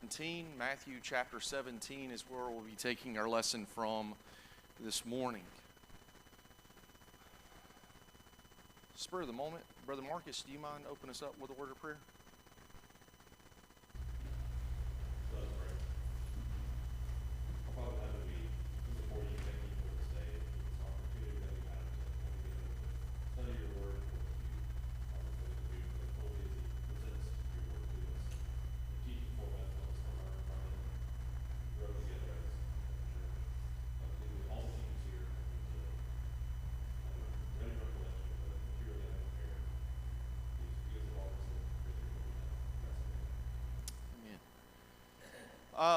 17. Matthew chapter 17 is where we'll be taking our lesson from this morning. Spur of the moment, Brother Marcus, do you mind opening us up with a word of prayer?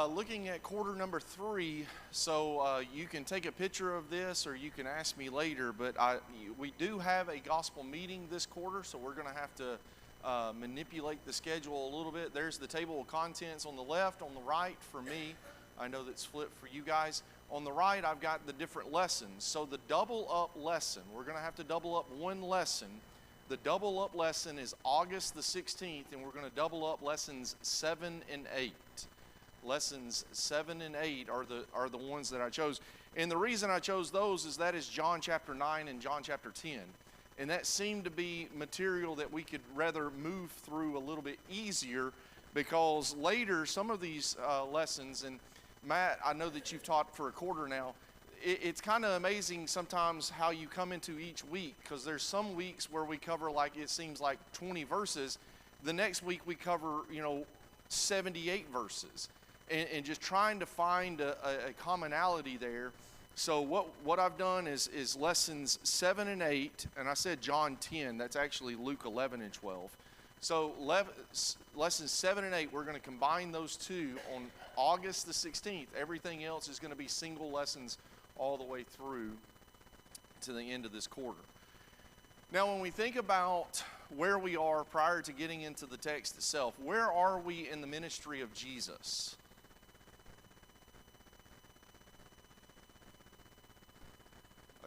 Looking at quarter number 3, so you can take a picture of this or you can ask me later, but we do have a gospel meeting this quarter, so we're going to have to manipulate the schedule a little bit. There's the table of contents on the left. On the right for me, I know that's flipped for you guys. On the right, I've got the different lessons. So the double up lesson, we're going to have to double up one lesson. The double up lesson is August the 16th, and we're going to double up lessons 7 and 8. Lessons 7 and 8 are the ones that I chose. And the reason I chose those is that is John chapter 9 and John chapter 10. And that seemed to be material that we could rather move through a little bit easier, because later some of these lessons, and Matt, I know that you've taught for a quarter now, it's kind of amazing sometimes how you come into each week, because there's some weeks where we cover, like, it seems like 20 verses. The next week we cover, 78 verses. And just trying to find a commonality there. So what I've done is lessons 7 and 8, and I said John 10, that's actually Luke 11 and 12. So lessons 7 and 8, we're going to combine those two on August the 16th. Everything else is going to be single lessons all the way through to the end of this quarter. Now, when we think about where we are prior to getting into the text itself, where are we in the ministry of Jesus?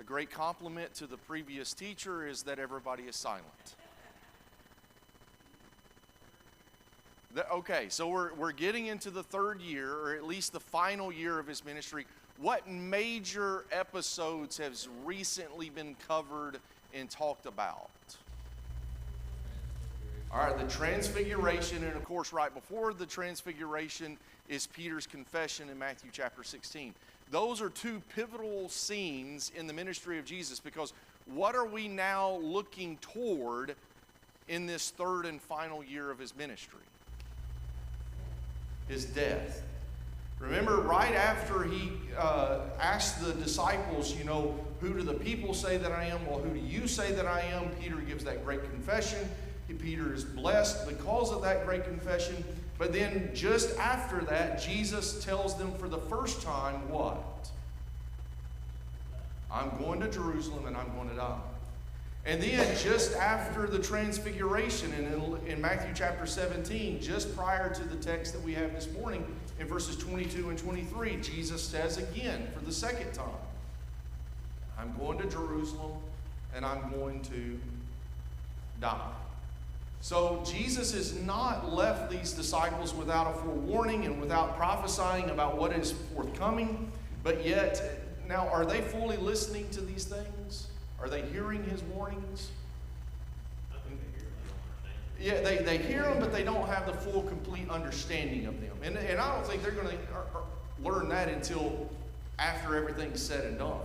A great compliment to the previous teacher is that everybody is silent. Okay, so we're getting into the third year, or at least the final year of his ministry. What major episodes has recently been covered and talked about? All right, the Transfiguration, and of course right before the Transfiguration is Peter's confession in Matthew chapter 16. Those are two pivotal scenes in the ministry of Jesus, because what are we now looking toward in this third and final year of his ministry? His death. Remember, right after he asked the disciples, who do the people say that I am? Well, who do you say that I am? Peter gives that great confession. Peter is blessed because of that great confession. But then just after that, Jesus tells them for the first time what? I'm going to Jerusalem and I'm going to die. And then just after the Transfiguration, and in Matthew chapter 17, just prior to the text that we have this morning, in verses 22 and 23, Jesus says again for the second time, I'm going to Jerusalem and I'm going to die. So Jesus has not left these disciples without a forewarning and without prophesying about what is forthcoming. But yet, now, are they fully listening to these things? Are they hearing his warnings? I think they hear them. Yeah, they hear them, but they don't have the full, complete understanding of them. And I don't think they're going to learn that until after everything's said and done.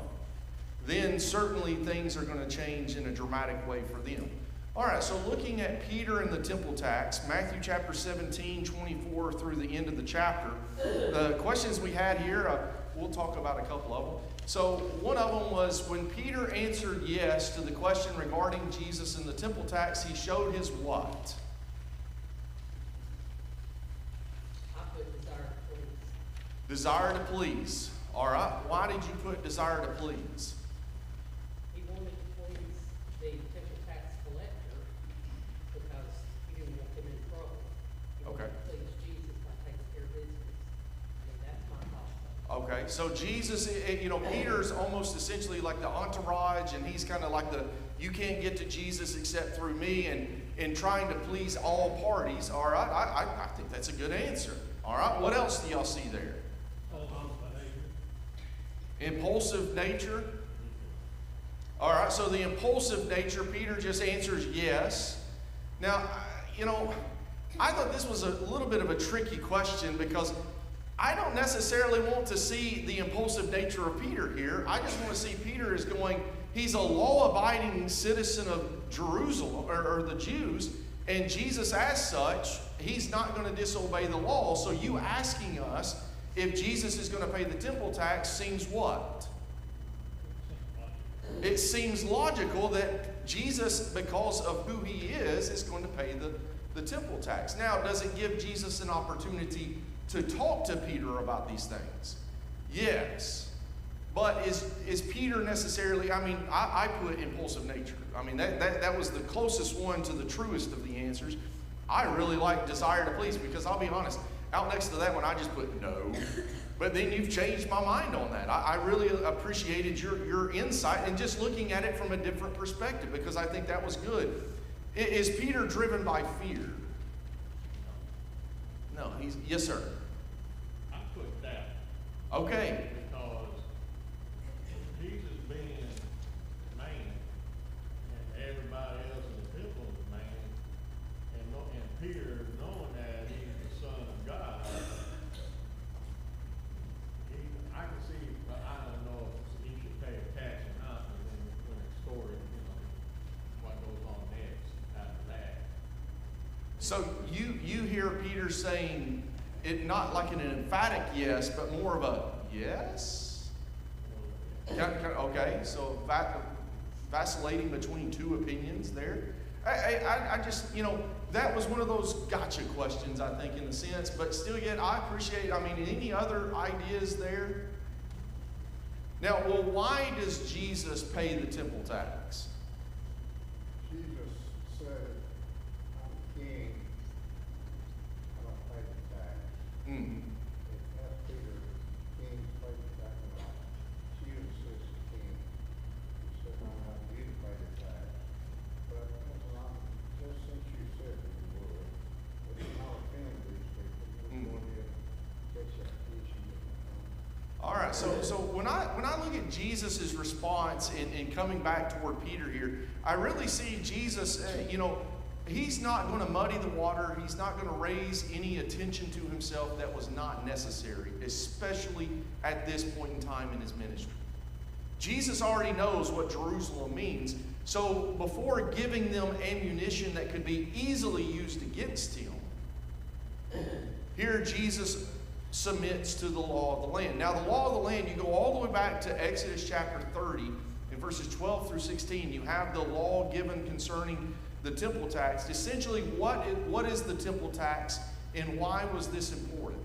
Then certainly things are going to change in a dramatic way for them. All right, so looking at Peter and the temple tax, Matthew chapter 17, 24 through the end of the chapter, the questions we had here, we'll talk about a couple of them. So one of them was when Peter answered yes to the question regarding Jesus and the temple tax, he showed his what? I put desire to please. Desire to please. All right, why did you put desire to please? He wanted to please the temple tax collector because he didn't want them in trouble. He wanted to please Jesus by taking care of business. I mean, that's my thought. Okay, so Jesus, Peter's almost essentially like the entourage, and he's kind of like you can't get to Jesus except through me, and trying to please all parties. All right, I think that's a good answer. All right, what else do y'all see there? Impulsive nature. All right, so the impulsive nature, Peter just answers yes. Now, I thought this was a little bit of a tricky question because I don't necessarily want to see the impulsive nature of Peter here. I just want to see Peter as going, he's a law-abiding citizen of Jerusalem, or the Jews, and Jesus as such, he's not going to disobey the law. So you asking us if Jesus is going to pay the temple tax seems what? It seems logical that Jesus, because of who he is going to pay the temple tax. Now, does it give Jesus an opportunity to talk to Peter about these things? Yes. But is Peter necessarily, I put impulsive nature. That was the closest one to the truest of the answers. I really like desire to please because I'll be honest, out next to that one I just put no. But then you've changed my mind on that. I really appreciated your insight and just looking at it from a different perspective because I think that was good. Is Peter driven by fear? No, yes, sir. I put that. Okay. Because Jesus being man and everybody else in the temple is man, and Peter knowing that he's the Son of God, I can see, but I don't know if he should pay a tax or not, and then when it's stored, what goes on next after that. So you hear Peter saying it not like an emphatic yes, but more of a yes? Okay, so vacillating between two opinions there. I just, that was one of those gotcha questions, I think, in a sense, but still yet I appreciate, any other ideas there? Now, well, why does Jesus pay the temple tax? Jesus said, I'm king, I don't pay the tax. Mm. If that's Peter, king pay the tax or not. Jesus says the king. He said, I'm not you to pay the tax. But just since you said that you would, would you not offend these people? You're going to catch that issue. All right, so when I look at Jesus' response in coming back toward Peter here, I really see Jesus, he's not going to muddy the water. He's not going to raise any attention to himself that was not necessary, especially at this point in time in his ministry. Jesus already knows what Jerusalem means, so before giving them ammunition that could be easily used against him, here Jesus submits to the law of the land. Now, the law of the land, you go all the way back to Exodus chapter 30, in verses 12 through 16, you have the law given concerning the temple tax. Essentially, what is the temple tax and why was this important?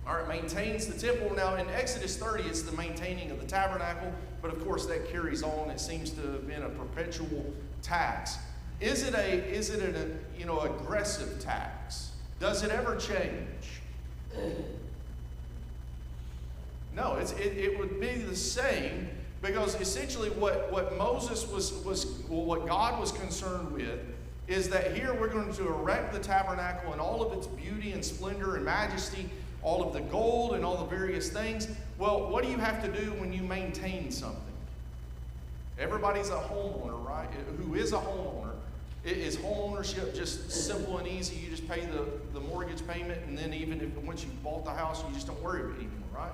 All right, maintains the temple. Now, in Exodus 30, it's the maintaining of the tabernacle, but of course that carries on. It seems to have been a perpetual tax. Is it an aggressive tax? Does it ever change? No, it would be the same because essentially what Moses what God was concerned with is that here we're going to erect the tabernacle in all of its beauty and splendor and majesty, all of the gold and all the various things. Well, what do you have to do when you maintain something? Everybody's a homeowner, right? Who is a homeowner? Is home ownership just simple and easy? You just pay the mortgage payment, and then even if once you've bought the house, you just don't worry about it anymore, right?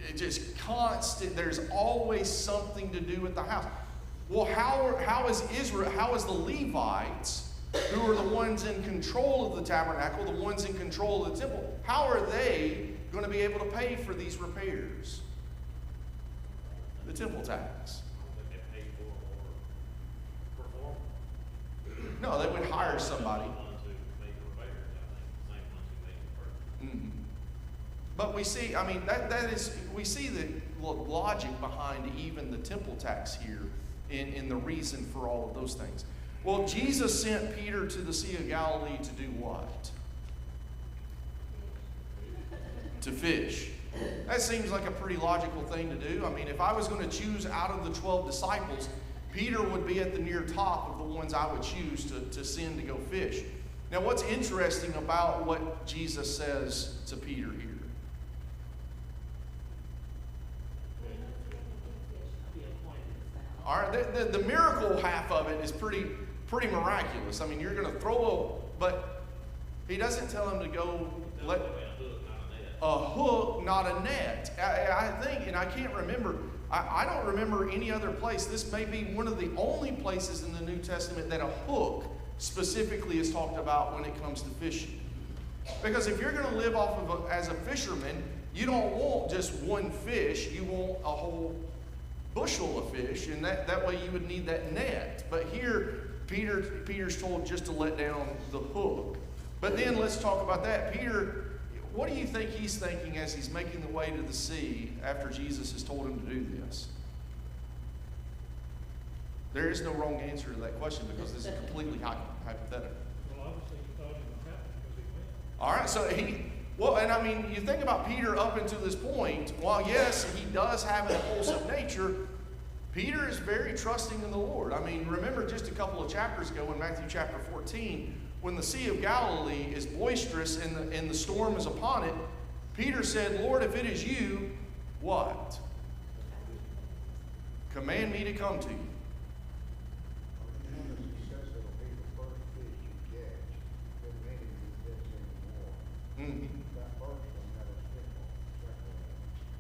It's just constant. There's always something to do with the house. Well, how is Israel? How is the Levites, who are the ones in control of the tabernacle, the ones in control of the temple? How are they going to be able to pay for these repairs? The temple tax. No, they would hire somebody. Mm-hmm. But we see, we see the logic behind even the temple tax here in the reason for all of those things. Well, Jesus sent Peter to the Sea of Galilee to do what? To fish. That seems like a pretty logical thing to do. If I was going to choose out of the 12 disciples, Peter would be at the near top of the ones I would choose to send to go fish. Now, what's interesting about what Jesus says to Peter here? All right, the miracle half of it is pretty miraculous. I mean, you're going to throw but he doesn't tell him to go let a hook, not a net. I think, and I can't remember, I don't remember any other place. This may be one of the only places in the New Testament that a hook specifically is talked about when it comes to fishing. Because if you're going to live off of as a fisherman, you don't want just one fish, you want a whole bushel of fish, and that way you would need that net. But here, Peter's told just to let down the hook. But then let's talk about that. Peter, what do you think he's thinking as he's making the way to the sea after Jesus has told him to do this? There is no wrong answer to that question because this is completely hypothetical. Well, obviously he thought he was happy because he went. All right, so and I mean, you think about Peter up until this point, while yes, he does have an impulsive nature, Peter is very trusting in the Lord. I mean, remember just a couple of chapters ago in Matthew chapter 14, when the Sea of Galilee is boisterous and the storm is upon it, Peter said, Lord, if it is you, what? Command me to come to you.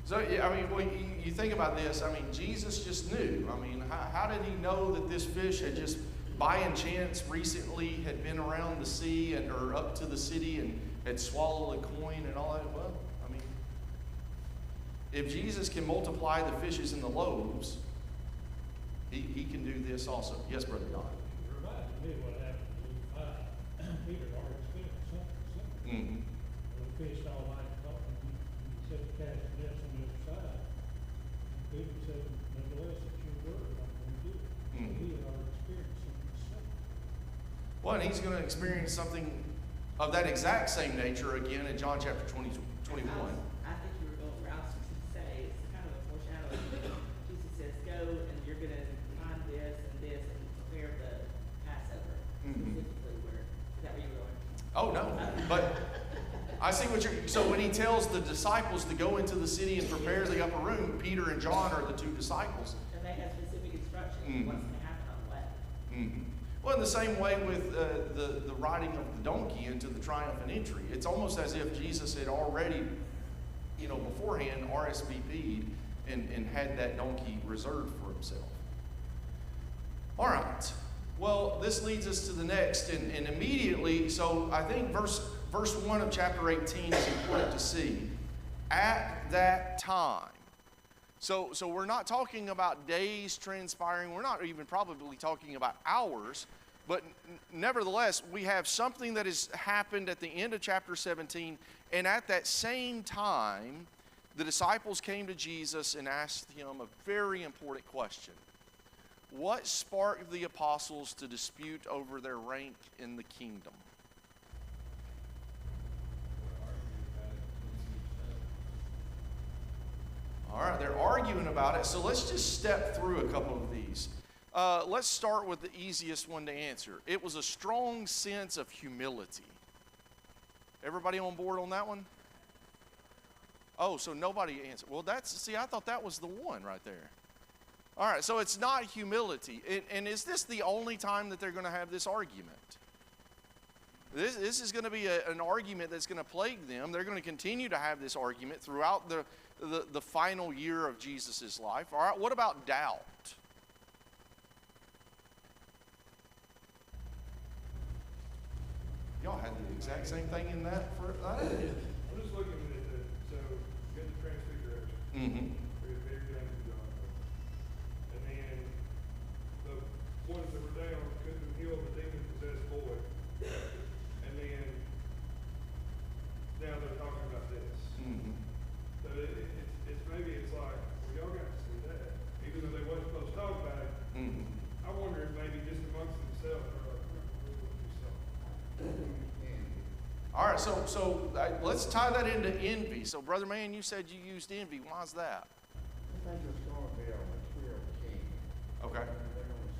So, I mean, well, you think about this. I mean, Jesus just knew. I mean, how did he know that this fish had just, by chance, recently had been around the sea or up to the city and had swallowed a coin and all that? Well, I mean, if Jesus can multiply the fishes and the loaves, he can do this also. Yes, Brother God. It reminds me of what happened in Luke 5. Peter had already experienced something similar. Mm-hmm. When he fished all night, he said to cast the nets on the other side. And Peter said, nevertheless, it's your word, I'm going to do it. Mm. He had already experienced something similar. Well, and he's going to experience something of that exact same nature again in John chapter 21. I think you were going where I was going to say, it's kind of a foreshadowing. Jesus says, go and you're going to find this and prepare the Passover. Mhm. Specifically, is that where you were going? Oh, no. But I see what you're... So when he tells the disciples to go into the city and prepare the upper room, Peter and John are the two disciples. And they have specific instructions Mhm. what's going to happen on the way. Mm-hmm. Well, in the same way with the riding of the donkey into the triumphant entry, it's almost as if Jesus had already, beforehand RSVP'd and had that donkey reserved for himself. All right. Well, this leads us to the next, and immediately, so I think verse 1 of chapter 18 is important to see. At that time. So we're not talking about days transpiring. We're not even probably talking about hours. But nevertheless, we have something that has happened at the end of chapter 17. And at that same time, the disciples came to Jesus and asked him a very important question. What sparked the apostles to dispute over their rank in the kingdom? All right, they're arguing about it, so let's just step through a couple of these. Let's start with the easiest one to answer. It was a strong sense of humility. Everybody on board on that one? Oh, so nobody answered. Well, I thought that was the one right there. All right, so it's not humility. And is this the only time that they're going to have this argument? This is going to be an argument that's going to plague them. They're going to continue to have this argument throughout the final year of Jesus' life. All right, what about doubt? Y'all had the exact same thing in that for that? I'm just looking at the, so you got the transfiguration. Mm-hmm. We had Mary, James, and John. And then the ones that were down couldn't heal the demon-possessed boy. And then now they're talking about this. Mm-hmm. So it's maybe it's like, well, y'all got to see that. Even though they wasn't supposed to talk about it, Mm-hmm. I wonder if maybe just amongst themselves, they're like, we're going to do something. All right, so let's tie that into envy. So, Brother Man, you said you used envy. Why is that? I think it's going to be a material king. Okay. They're going to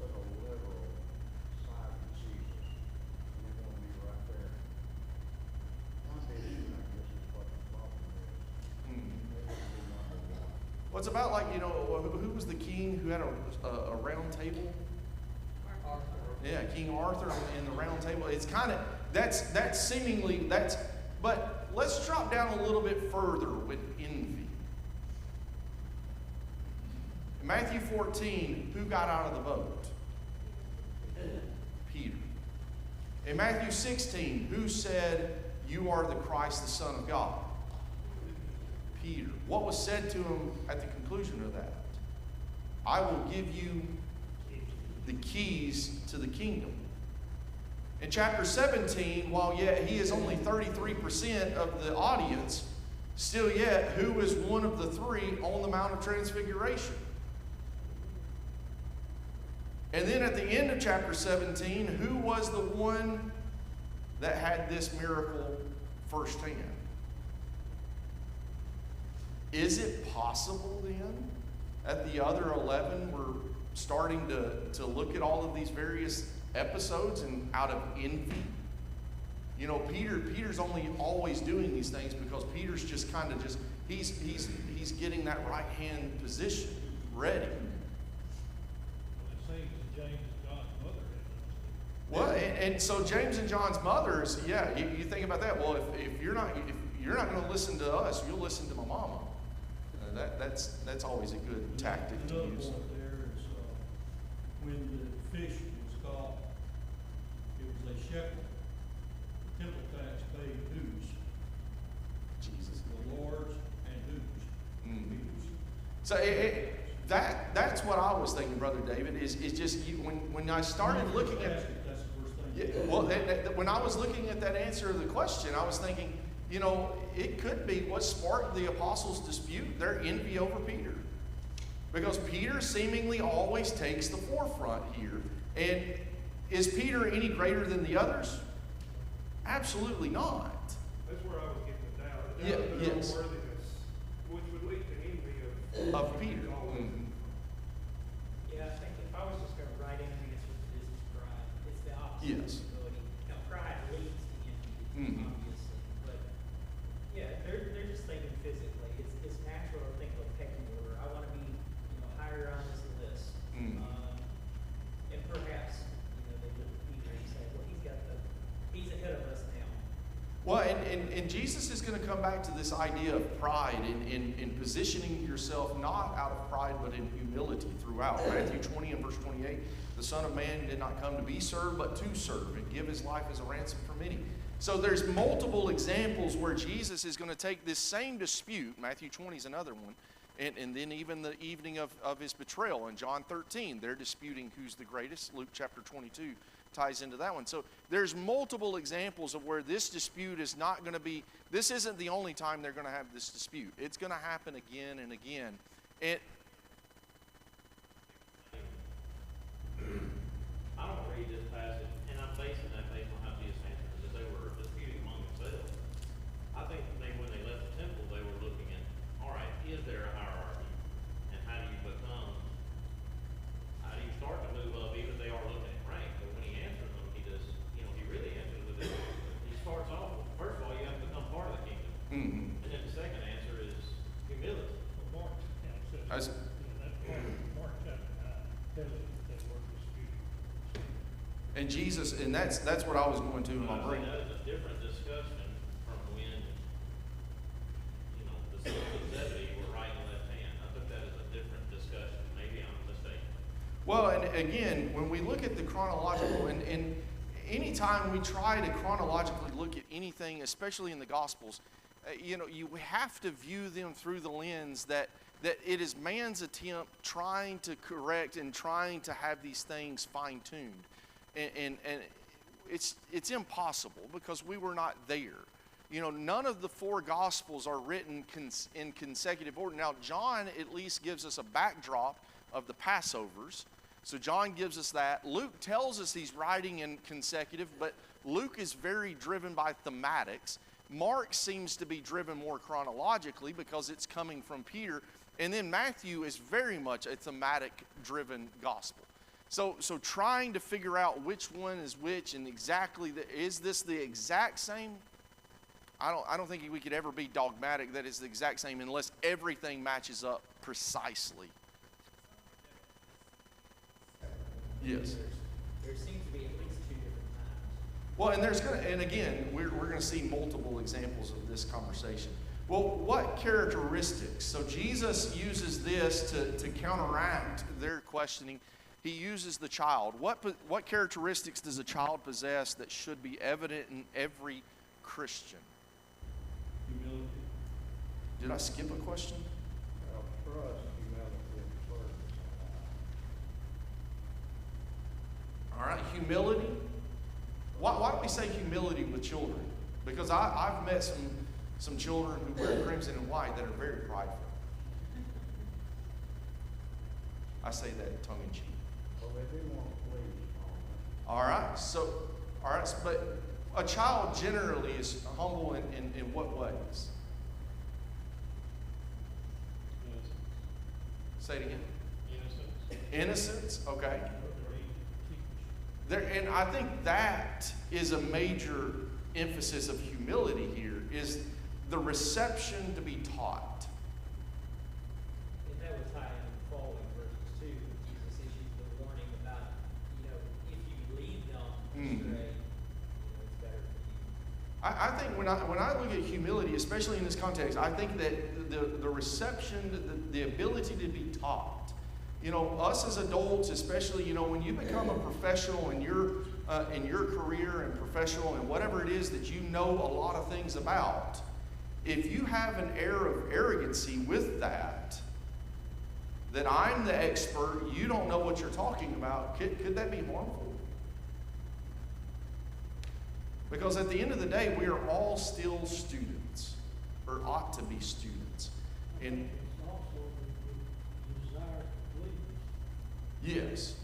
Well, it's about like, you know, who was the king who had a round table? Arthur. Yeah, King Arthur in the round table. It's kind of, that's seemingly, but let's drop down a little bit further with envy. In Matthew 14, who got out of the boat? Peter. In Matthew 16, who said, "You are the Christ, the Son of God"? Peter. What was said to him at the conclusion of that? I will give you the keys to the kingdom. In chapter 17, while yet he is only 33% of the audience, still yet, who is one of the three on the Mount of Transfiguration? And then at the end of chapter 17, who was the one that had this miracle firsthand? Is it possible then that the other 11 were starting to look at all of these various episodes and out of envy? You know, Peter's only always doing these things because Peter's just kind of just, he's getting that right hand position ready. Well, it seems that James and John's mother had Well, and so James and John's mothers, yeah, you think about that. Well, if you're not going to listen to us, you'll listen to my mama. That's always a good tactic to Another use. point there is, when the fish was caught, it was a shekel. The temple tax paid dues, Jesus. the lords and dues. Mm. Dues. So that's what I was thinking, Brother David. Is just when I started looking at. That's the first thing. Yeah, well, when I was looking at that answer to the question, I was thinking, you know, it could be what sparked the apostles' dispute, their envy over Peter. Because Peter seemingly always takes the forefront here. And is Peter any greater than the others? Absolutely not. That's where I was getting the doubt. Yeah, Doubt of their yes. worthiness, which would lead to envy Of Peter. all of them. Yeah, I think if I was just gonna write in an answer to this is pride, it's the opposite Yes. of humility. Now, pride leads to envy, Mhm. obviously, but, yeah, they're just thinking physically. It's natural to think of pecking order. I wanna be, higher on this list. Mhm. And perhaps, they look at Peter and say, well, he's ahead of us now. Well, and Jesus is going to come back to this idea of pride in positioning yourself not out of pride but in humility throughout. Matthew 20 and verse 28, the Son of Man did not come to be served but to serve and give his life as a ransom for many. So there's multiple examples where Jesus is going to take this same dispute, Matthew 20 is another one, and then even the evening of his betrayal in John 13, they're disputing who's the greatest. Luke chapter 22 ties into that one. So there's multiple examples of where this dispute is not going to be, this isn't the only time they're going to have this dispute. It's going to happen again and again. I don't read this passage, and I'm basing that based on how Jesus answered it, that they were disputing among themselves. I think when they left the temple, they were looking at, all right, is there a hierarchy? And how do you start to move up, even if they are looking at rank? But when he answers them, he does, he really answers with this. He starts off with, first of all, you have to become part of the kingdom. Mm-hmm. And then the second answer is humility. Well, Mark, As- Mark chapter 9 tells you that they were disputing. And Jesus, and that's what I was going to in my But I brain. think that is a different discussion from when, the sons of Zebedee were right and left hand. I think that is a different discussion. Maybe I'm mistaken. Well, and again, when we look at the chronological, and anytime we try to chronologically look at anything, especially in the Gospels, you have to view them through the lens that it is man's attempt trying to correct and trying to have these things fine-tuned. And it's impossible because we were not there. None of the four Gospels are written in consecutive order. Now, John at least gives us a backdrop of the Passovers. So John gives us that. Luke tells us he's writing in consecutive, but Luke is very driven by thematics. Mark seems to be driven more chronologically because it's coming from Peter. And then Matthew is very much a thematic-driven gospel. So trying to figure out which one is which and exactly, is this the exact same I don't think we could ever be dogmatic that it's the exact same unless everything matches up precisely. Yes. There seems to be at least two different times. Well, and again, we're going to see multiple examples of this conversation. Well, what characteristics? So Jesus uses this to counteract their questioning. He uses the child. What characteristics does a child possess that should be evident in every Christian? Humility. Did I skip a question? Trust, humility, and service. All right, humility. Why do we say humility with children? Because I've met some children who wear crimson and white that are very prideful. I say that tongue in cheek. Well, they do want to please. All right, but a child generally is humble in what ways? Say it again. Innocence, okay. And I think that is a major emphasis of humility here, is the reception to be taught. And that would tie in the following verses too. Jesus issues the warning about, if you lead them astray, it's better for you. I think when I look at humility, especially in this context, I think that the reception, the ability to be taught. Us as adults, especially, when you become a professional in your career and professional and whatever it is that you know a lot of things about, if you have an air of arrogancy with that I'm the expert, you don't know what you're talking about, could that be harmful? Because at the end of the day, we are all still students, or ought to be students. And It's also the desire to please. yes.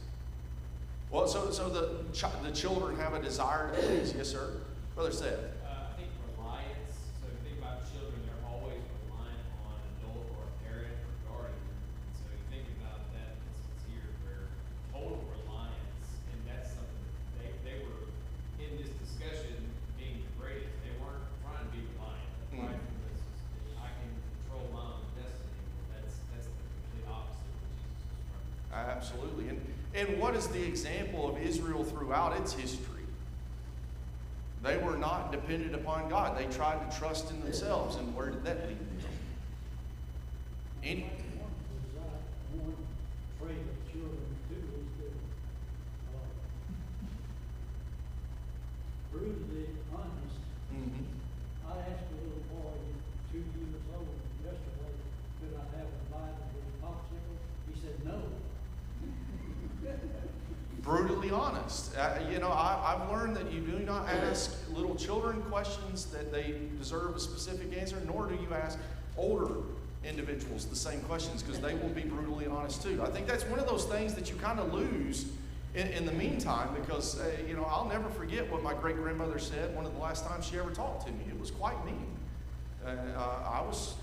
Well, so the children have a desire to please. Yes, sir. Brother Seth. I think reliance. So if you think about children, they're always reliant on an adult or a parent or guardian. And so you think about that instance here where total reliance, and that's something that they were in this discussion being degraded. They weren't trying to be reliant. The prideful was, I can control my own destiny. That's the complete opposite of what Jesus was trying to do. Absolutely. And what is the example of Israel throughout its history? They were not dependent upon God. They tried to trust in themselves. And where did that lead them? One trait of children too is that brutally honest. Mm-hmm. I asked a little boy, 2 years old, yesterday, could I have a Bible with a popsicle? He said no. Brutally honest. I've learned that you do not ask little children questions that they deserve a specific answer, nor do you ask older individuals the same questions, because they will be brutally honest too. I think that's one of those things that you kind of lose in the meantime, because I'll never forget what my great grandmother said one of the last times she ever talked to me. It was quite mean. I was,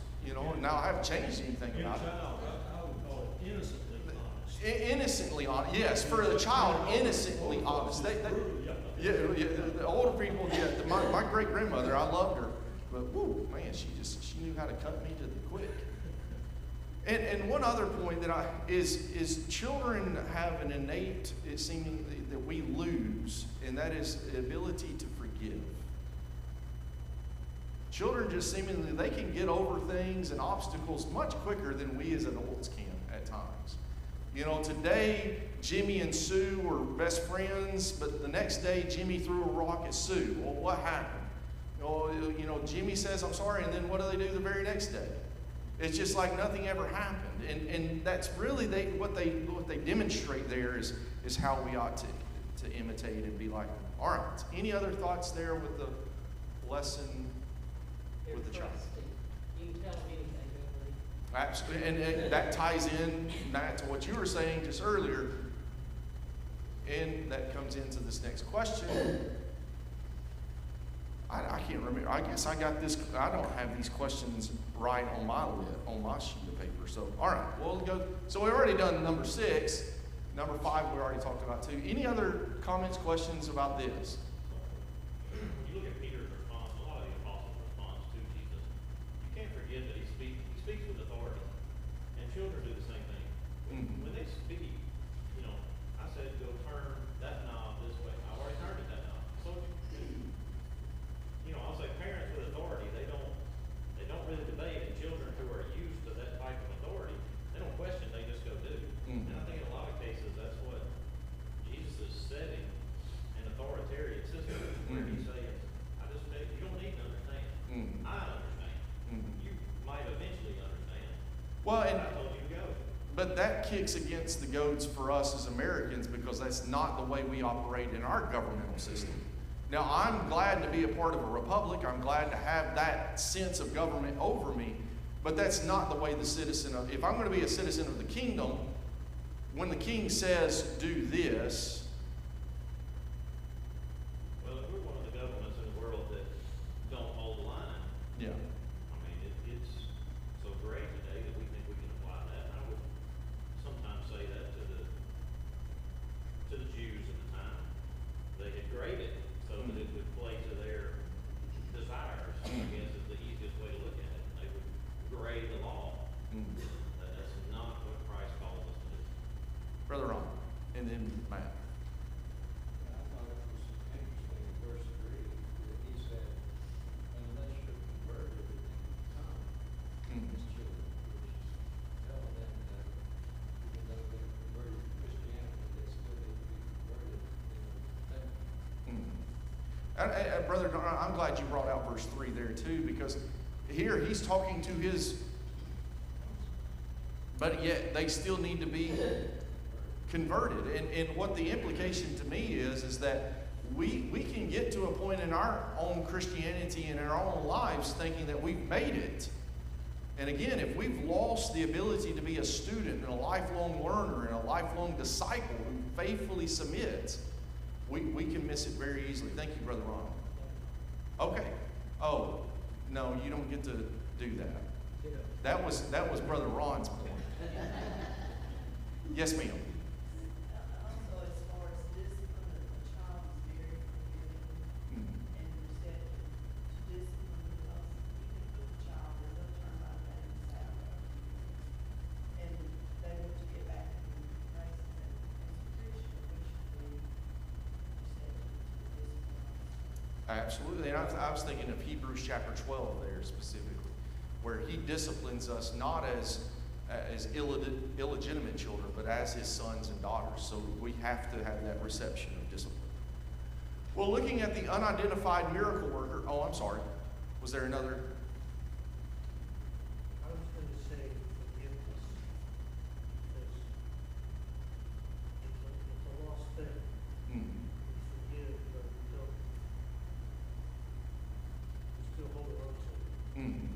now I haven't changed anything In a about it. child, I would call it innocently honest. Innocently honest, yes, for the child, innocently honest. The older people, my great grandmother, I loved her, but whoo, man, she knew how to cut me to the quick. And one other point that is children have an innate, it seemingly that we lose, and that is the ability to forgive. Children just seemingly, they can get over things and obstacles much quicker than we as adults can at times. Today, Jimmy and Sue were best friends, but the next day, Jimmy threw a rock at Sue. Well, what happened? Jimmy says, I'm sorry, and then what do they do the very next day? It's just like nothing ever happened. And that's really what they demonstrate there is how we ought to imitate and be like them. All right. Any other thoughts there with the lesson with the child? You can tell them anything, don't worry. Absolutely, and that ties in, Matt, to what you were saying just earlier, and that comes into this next question. I can't remember. I guess I got this. I don't have these questions right on my sheet of paper. So, all right, we'll go. So we've already done number 6. Number 5, we already talked about too. Any other comments, questions about this? When you look at Peter's response, a lot of the apostles' response forget that he speaks with authority. And children do the same thing. Mhm. When they speak, you know, I said, go turn that knob this way. I already turned it that knob. So what you do? You know, I'll say parents with authority, they don't really debate, and children who are used to that type of authority, they don't question, they just go do. Mhm. And I think in a lot of cases, that's what Jesus is setting an authoritarian system where he's saying, you don't need to understand. Mhm. I understand. Mhm. You might eventually understand. Well, But and I told you to go. but that kicks against the goads for us as Americans because that's not the way we operate in our governmental system. Now, I'm glad to be a part of a republic. I'm glad to have that sense of government over me, but that's not the way the citizen of, if I'm going to be a citizen of the kingdom, when the king says, do this, Well, if we're one of the governments in the world that don't hold the line, yeah. I mean, it's so great today that we think we can apply that. And I would sometimes say that to the Jews at the time. They had graded so that it would play to their desires, I guess is the easiest way to look at it. They would grade the law. Mm. That's not what Christ calls us to do. Brother Ron, and then Matt. Yeah, I thought it was interesting in verse 3 that he said, unless you're converted, it can come Mm. as children, which is telling them that even though they're converted to Christianity, they still need to be converted in the temple. Mm. Brother, I'm glad you brought out verse 3 there too, because here he's talking to his, but yet they still need to be converted. And what the implication to me is that we can get to a point in our own Christianity and in our own lives thinking that we've made it. And again, if we've lost the ability to be a student and a lifelong learner and a lifelong disciple who faithfully submits, we can miss it very easily. Thank you, Brother Ron. Okay. Oh, no, you don't get to do that. You know, That was Brother Ron's point. Yes, ma'am. Also, as far as discipline, a child is very forgiving Mm. and receptive to discipline because even with a child, they'll turn right back and sour. And they want to get back and raise them as a Christian, we should be receptive to discipline. Absolutely. And I was thinking of Hebrews chapter 12 there specifically, where he disciplines us not as illegitimate children, but as his sons and daughters. So we have to have that reception of discipline. Well, looking at the unidentified miracle worker, oh, I'm sorry. Was there another? I was gonna say forgiveness, because it's a lost thing. Hmm. We forgive, but we don't, we still hold on to it. Hmm.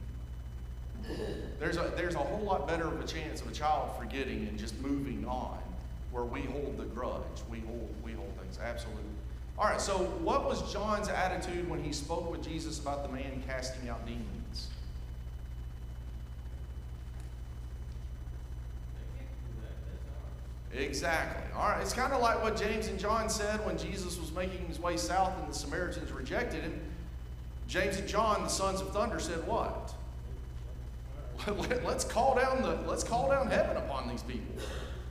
There's a whole lot better of a chance of a child forgetting and just moving on, where we hold the grudge. We hold things. Absolutely. All right, so what was John's attitude when he spoke with Jesus about the man casting out demons? They can't do that, that's ours. Exactly. All right, it's kind of like what James and John said when Jesus was making his way south and the Samaritans rejected him. James and John, the sons of thunder, said what? Let's call down heaven upon these people.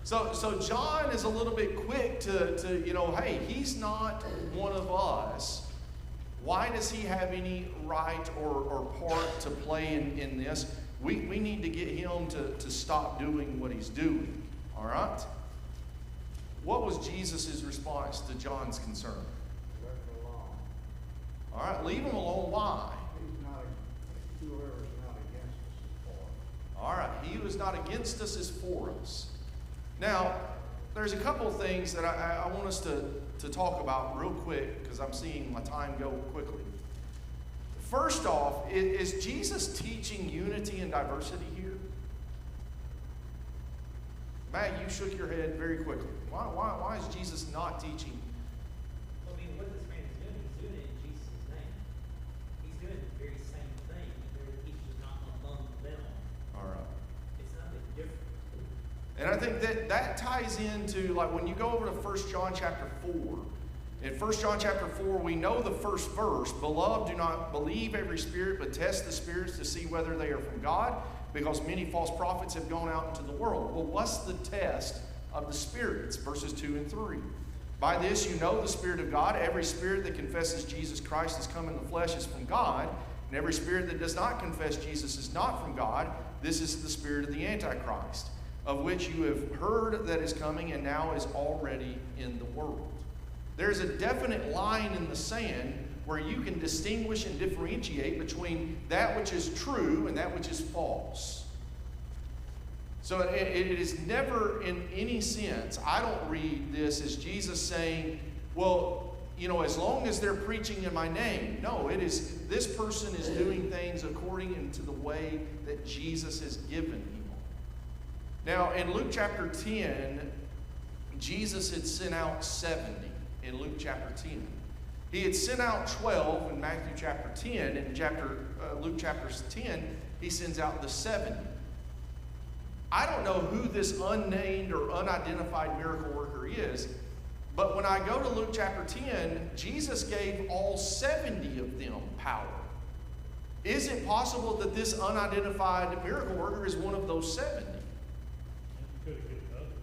So John is a little bit quick to hey, he's not one of us. Why does he have any right or part to play in this? We need to get him to stop doing what he's doing. All right? What was Jesus' response to John's concern? Let it alone. All right, leave him alone. Why? Whoever's not against us is for us. All right, he who is not against us is for us. Now, there's a couple of things that I want us to talk about real quick because I'm seeing my time go quickly. First off, is Jesus teaching unity and diversity here? Matt, you shook your head very quickly. Why is Jesus not teaching? I mean, what this man is doing, he's doing it in Jesus' name. He's doing the very same thing, he's just not among them. All right. It's nothing different. And I think that ties into, like, when you go over to 1 John chapter 4, In 1 John chapter 4, we know the first verse, "Beloved, do not believe every spirit, but test the spirits to see whether they are from God, because many false prophets have gone out into the world." Well, what's the test of the spirits? Verses 2 and 3. "By this you know the Spirit of God. Every spirit that confesses Jesus Christ has come in the flesh is from God, and every spirit that does not confess Jesus is not from God. This is the spirit of the Antichrist, of which you have heard that is coming and now is already in the world." There's a definite line in the sand where you can distinguish and differentiate between that which is true and that which is false. So it is never in any sense, I don't read this as Jesus saying, well, as long as they're preaching in my name. No, it is, this person is doing things according to the way that Jesus has given him. Now, in Luke chapter 10, Jesus had sent out 70 in Luke chapter 10. He had sent out 12 in Matthew chapter 10. In Luke chapter 10, he sends out the 70. I don't know who this unnamed or unidentified miracle worker is, but when I go to Luke chapter 10, Jesus gave all 70 of them power. Is it possible that this unidentified miracle worker is one of those 70? Could have given others,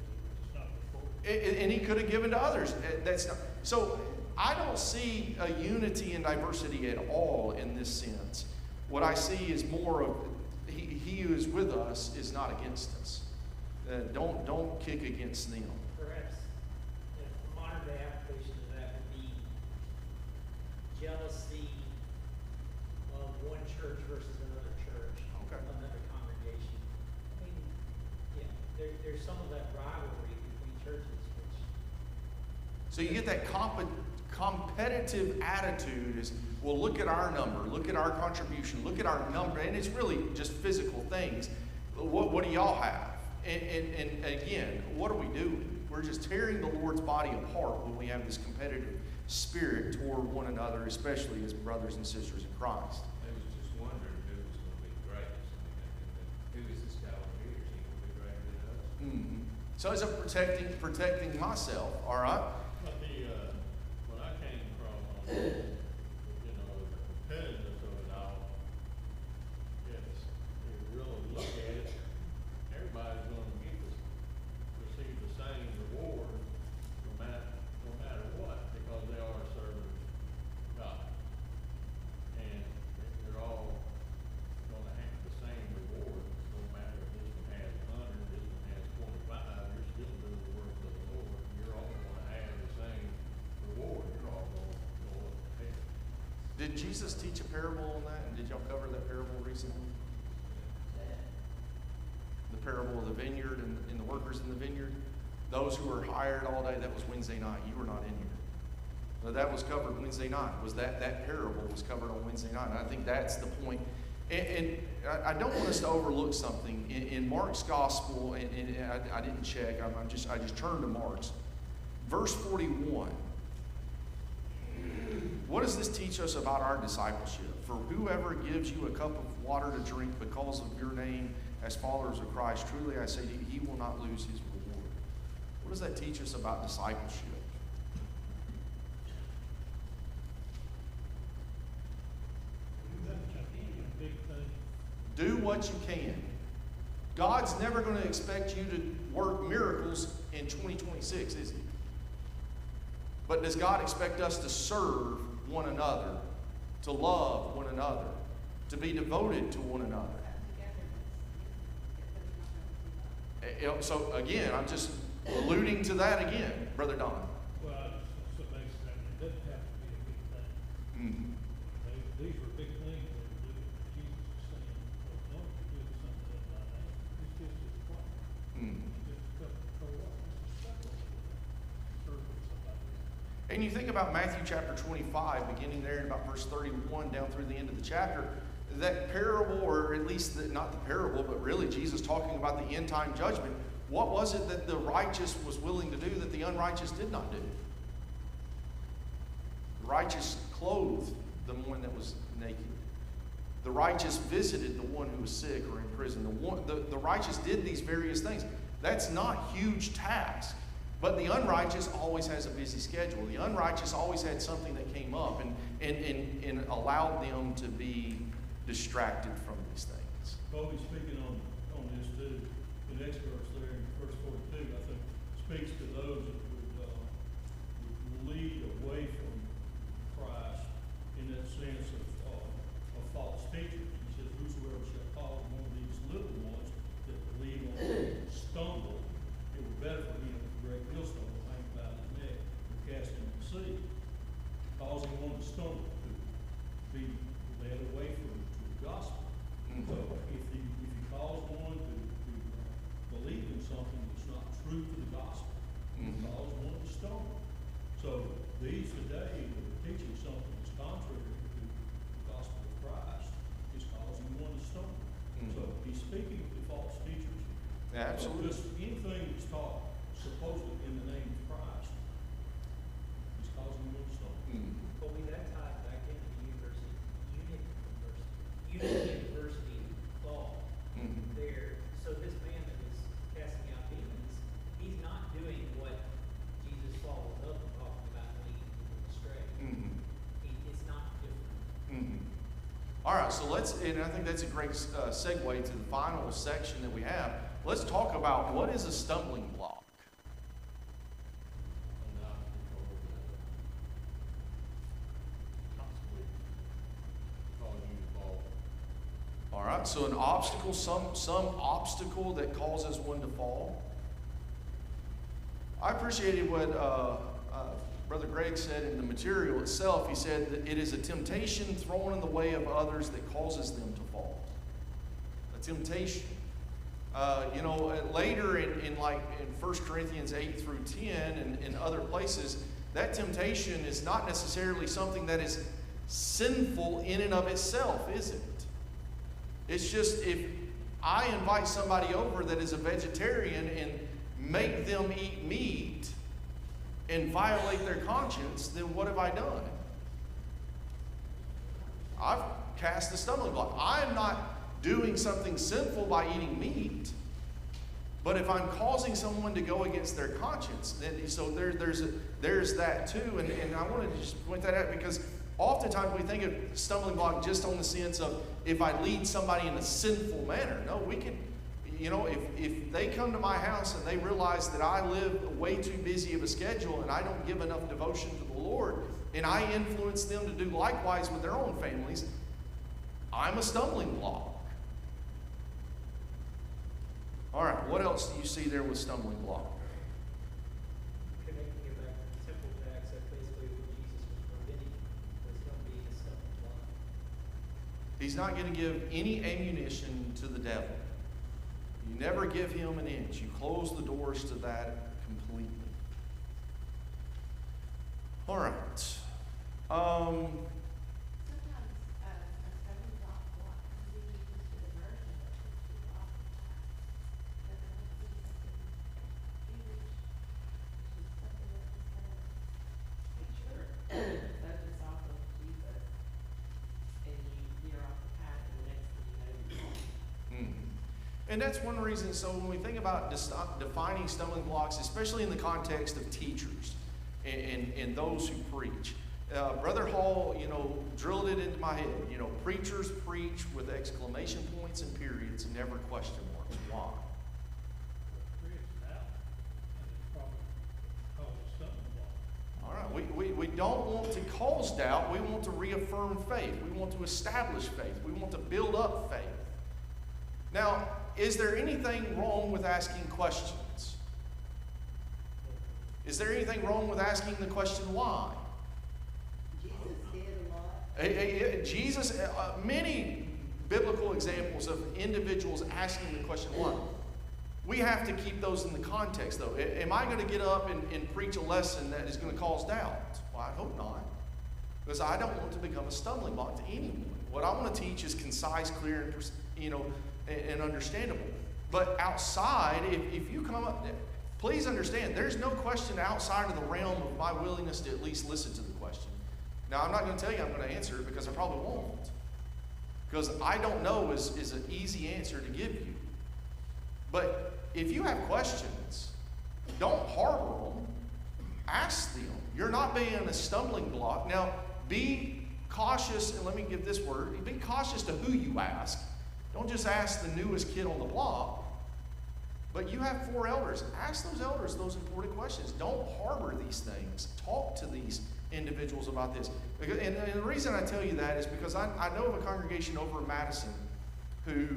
it's not before. And he could have given to others. That's not, so I don't see a unity and diversity at all in this sense. What I see is more of he who is with us is not against us. Don't kick against them. Perhaps a modern day application of that would be jealousy of one church versus another church, Okay. another congregation. I mean, yeah, there's some of that rivalry between churches, which So you get that competitive attitude is, well, look at our number, look at our contribution, look at our number, and it's really just physical things. What do y'all have? And again, what are we doing? We're just tearing the Lord's body apart when we have this competitive spirit toward one another, especially as brothers and sisters in Christ. I was just wondering who was going to be the greatest. Who is this guy over here? Is he going to be greater than us? Mm-hmm. So it's a protecting myself, all right? But when I came from, the competitiveness of it all, it's, if you really look at it, everybody's gonna receive the same reward, no matter what, because they are serving God. And they're all gonna have the same reward, no matter if this one has 100, this one has 25, you're still doing the work of the Lord, and you're all gonna have the same reward, you're all gonna go up ahead. Did Jesus teach a parable on that? And did y'all cover that parable recently? The parable of the vineyard and the workers in the vineyard? Those who were hired all day, that was Wednesday night. You were not in here. But that was covered Wednesday night. Was that parable was covered on Wednesday night. And I think that's the point. And I don't want us to overlook something. In Mark's gospel, and I didn't check, I just turned to Mark's. Verse 41. What does this teach us about our discipleship? For whoever gives you a cup of water to drink because of your name as followers of Christ, truly I say to you, he will not lose his reward. What does that teach us about discipleship? Do what you can. God's never going to expect you to work miracles in 2026, is he? But does God expect us to serve one another, to love one another, to be devoted to one another? So again, I'm just alluding to that again, Brother Don. Well, so basically, it doesn't have to be a big thing. Mm-hmm. These were big things that Jesus was saying, well, don't you do something in my name. It's just his plan. Mm-hmm. It's just a cup of cold water. It's a cup of serving somebody. And you think about Matthew chapter 25, beginning there in about verse 31 down through the end of the chapter, that parable, or at least not the parable, but really Jesus talking about the end time judgment, what was it that the righteous was willing to do that the unrighteous did not do? The righteous clothed the one that was naked. The righteous visited the one who was sick or in prison. The righteous did these various things. That's not huge task. But the unrighteous always has a busy schedule. The unrighteous always had something that came up and allowed them to be distracted from these things. Bobby, speaking on this too, the next verse there in verse 42, I think speaks to those that would lead away from Christ in that sense of false teachers. He says, whosoever shall follow one of these little ones that believe on him stumble, it were better for him if a great millstone were hanged about his neck and cast into the sea, causing one to stumble, to be led away from the gospel. So if he calls one to believe in something that's not true to the gospel, he calls one to stumble. So these today that are teaching something that's contrary to the gospel of Christ is causing one to stumble. So he's speaking to false teachers. Yeah, absolutely. So just anything that's taught supposedly in the name of Christ is causing one to stumble. Well, that ties back into Unity University law there. So this man that was casting out demons, he's not doing what Jesus follows up and talking about leading people astray. It's not different. All right, so and I think that's a great segue to the final section that we have. Let's talk about what is a stumbling block. All right, so an obstacle, some obstacle that causes one to fall. I appreciated what Brother Greg said in the material itself. He said that it is a temptation thrown in the way of others that causes them to fall. A temptation. Later in 1 Corinthians 8 through 10 and in other places, that temptation is not necessarily something that is sinful in and of itself, is it? It's just if I invite somebody over that is a vegetarian and make them eat meat and violate their conscience, then what have I done? I've cast a stumbling block. I'm not doing something sinful by eating meat, but if I'm causing someone to go against their conscience, then so there's that too, and I want to just point that out because oftentimes we think of stumbling block just on the sense of if I lead somebody in a sinful manner. No, we can, if they come to my house and they realize that I live way too busy of a schedule and I don't give enough devotion to the Lord, and I influence them to do likewise with their own families, I'm a stumbling block. All right, what else do you see there with stumbling block? Connecting it back to the temple tax, that's basically what Jesus was preventing, was him being a stumbling block. He's not going to give any ammunition to the devil. You never give him an inch. You close the doors to that completely. All right. Sometimes a stumbling block can be just a diversion of people off the path. That might be something huge, which is something that Sure. Focus off of Jesus, and you're off the path, and the next thing you know, you're wrong. And that's one reason, so when we think about defining stumbling blocks, especially in the context of teachers and those who preach, Brother Hall, drilled it into my head. Preachers preach with exclamation points and periods and never question marks. Why? All right, we don't want to cause doubt. We want to reaffirm faith. We want to establish faith. We want to build up faith. Now, is there anything wrong with asking questions? Is there anything wrong with asking the question why? Jesus did a lot. Jesus, many biblical examples of individuals asking the question why. We have to keep those in the context, though. Am I going to get up and preach a lesson that is going to cause doubt? Well, I hope not. Because I don't want to become a stumbling block to anyone. What I want to teach is concise, clear, and understandable. But outside, if you come up, please understand, there's no question outside of the realm of my willingness to at least listen to the question. Now, I'm not going to tell you I'm going to answer it because I probably won't. Because I don't know is an easy answer to give you. But if you have questions, don't harbor them. Ask them. You're not being a stumbling block. Now, be cautious, and let me give this word. Be cautious to who you ask. Don't just ask the newest kid on the block. But you have 4 elders. Ask those elders those important questions. Don't harbor these things. Talk to these individuals about this. And the reason I tell you that is because I know of a congregation over in Madison who,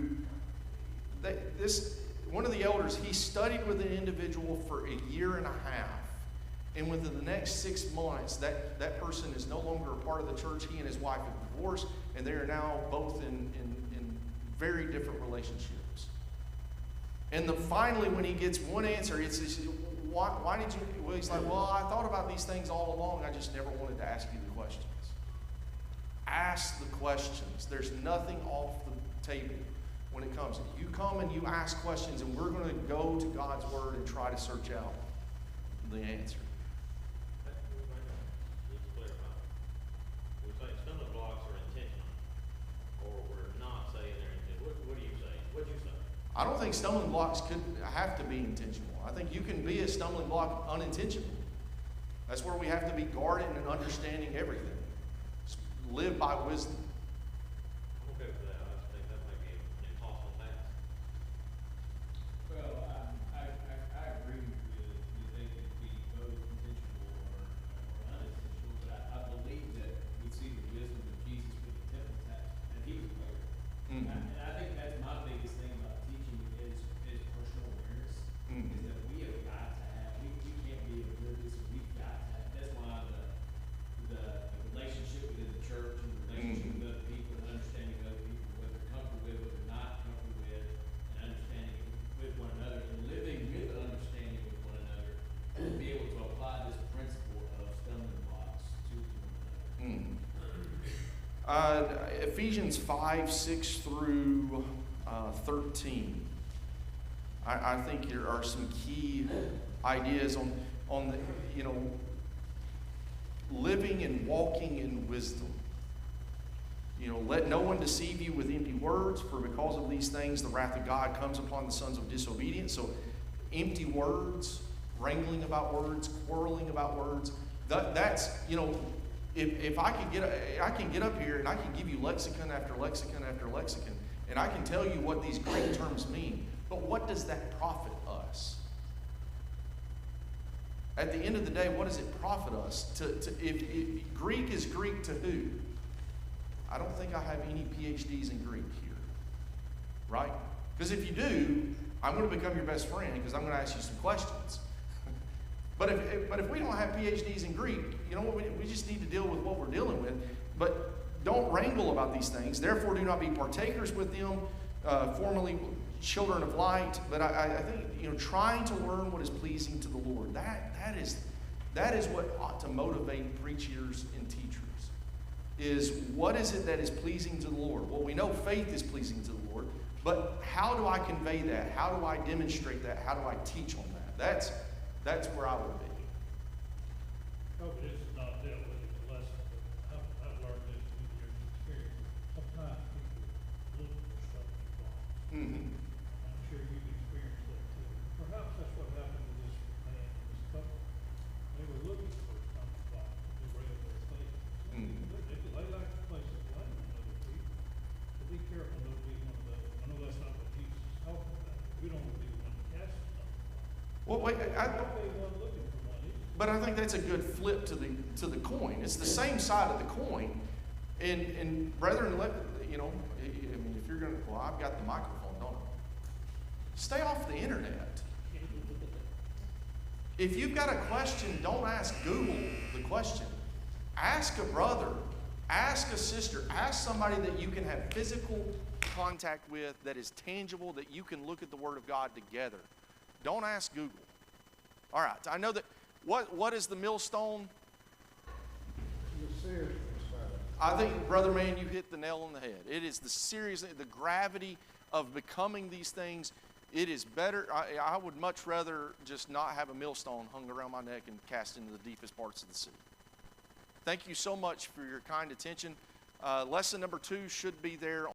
one of the elders, he studied with an individual for 1.5 years. And within the next 6 months, that person is no longer a part of the church. He and his wife have divorced, and they are now both in very different relationships. And finally, when he gets one answer, it's why did you? Well, he's like, well, I thought about these things all along. I just never wanted to ask you the questions. Ask the questions. There's nothing off the table when it comes. You come and you ask questions, and we're going to go to God's Word and try to search out the answer. Let's clarify. We're saying stumbling blocks are intentional, or we're not saying they're intentional. What do you say? What'd you say? I don't think stumbling blocks could have to be intentional. I think you can be a stumbling block unintentionally. That's where we have to be guarded and understanding everything. Live by wisdom. I'm okay with that. I just think that might be an impossible task. Well, I agree with you that they could be both intentional or unintentional, but I believe that we see the wisdom of Jesus with the temple tax, and he was aware. Mhm. And I think that's my biggest thing about teaching is personal awareness. Mhm. Is that we have got to have, we can't be oblivious, we've got to have, that's why the relationship within the church and the relationship with other people and understanding other people, whether they're comfortable with, whether they're not comfortable with, and understanding with one another, and living with understanding with one another, to be able to apply this principle of stumbling blocks to one another. Ephesians 5:6 through 13. I think there are some key ideas on the, living and walking in wisdom. Let no one deceive you with empty words, for because of these things the wrath of God comes upon the sons of disobedience. So empty words, wrangling about words, quarreling about words, that's, if I can get up here and I can give you lexicon after lexicon after lexicon, and I can tell you what these Greek terms mean, but what does that profit us? At the end of the day, what does it profit us? If Greek is Greek to who? I don't think I have any PhDs in Greek here, right? Because if you do, I'm going to become your best friend because I'm going to ask you some questions. But if we don't have PhDs in Greek, we just need to deal with what we're dealing with. But don't wrangle about these things. Therefore, do not be partakers with them, formerly children of light. But I think trying to learn what is pleasing to the Lord. That is what ought to motivate preachers and teachers. Is what is it that is pleasing to the Lord? Well, we know faith is pleasing to the Lord, but how do I convey that? How do I demonstrate that? How do I teach on that? That's where I would be. Hope this is not dealt with in the lesson, but I've learned this with years of experience. Sometimes people look for something wrong. Mm-hmm. I'm sure you've experienced that too. Perhaps that's what happened to this man and this couple. They were looking for something wrong to rail their faith. They like to place a blame on other people. So be careful not to be one of those. I know that's not what Jesus is talking about. We don't want to be the one to cast something wrong. Well, wait, but I think that's a good flip to the coin. It's the same side of the coin, and brethren, if you're going to, I've got the microphone, don't I? Stay off the internet. If you've got a question, don't ask Google the question. Ask a brother, ask a sister, ask somebody that you can have physical contact with, that is tangible, that you can look at the Word of God together. Don't ask Google. All right, I know that. What is the millstone? The seriousness of it. I think, brother man, you hit the nail on the head. It is the gravity of becoming these things. It is better. I would much rather just not have a millstone hung around my neck and cast into the deepest parts of the sea. Thank you so much for your kind attention. Lesson number 2 should be there